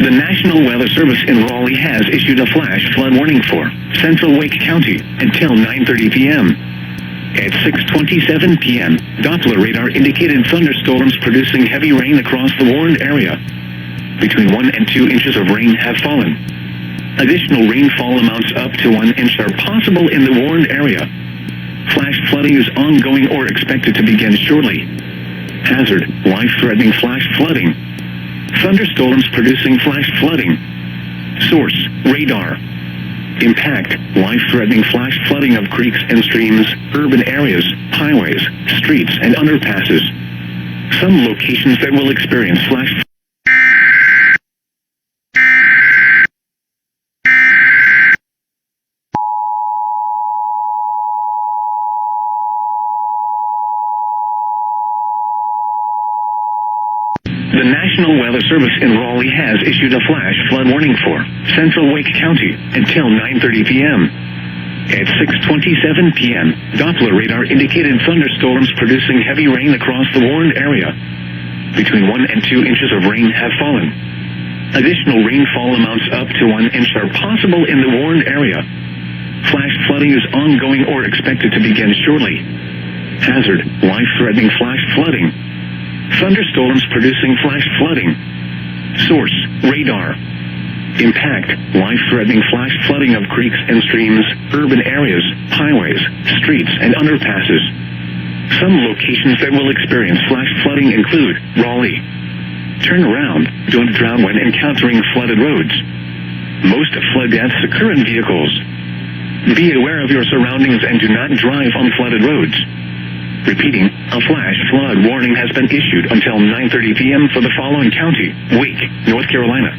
The National Weather Service in Raleigh has issued a flash flood warning for central Wake County until 9:30 p.m. At 6:27 p.m., Doppler radar indicated thunderstorms producing heavy rain across the warned area. Between 1 and 2 inches of rain have fallen. Additional rainfall amounts up to 1 inch are possible in the warned area. Flash flooding is ongoing or expected to begin shortly. Hazard: life-threatening flash flooding. Thunderstorms producing flash flooding. Source: radar. Impact: life-threatening flash flooding of creeks and streams, urban areas, highways, streets, and underpasses. Some locations that will experience flash The National Weather Service in Raleigh has issued a flash flood warning for central Wake County until 9:30 p.m. At 6:27 p.m., Doppler radar indicated thunderstorms producing heavy rain across the warned area. Between 1 and 2 inches of rain have fallen. Additional rainfall amounts up to 1 inch are possible in the warned area. Flash flooding is ongoing or expected to begin shortly. Hazard: life-threatening flash flooding. Thunderstorms producing flash flooding. Source: radar. Impact: life-threatening flash flooding of creeks and streams, urban areas, highways, streets, and underpasses. Some locations that will experience flash flooding include Raleigh. Turn around. Don't drown when encountering flooded roads. Most flood deaths occur in vehicles. Be aware of your surroundings and do not drive on flooded roads. Repeating, a flash flood warning has been issued until 9:30 p.m. for the following county: Wake, North Carolina;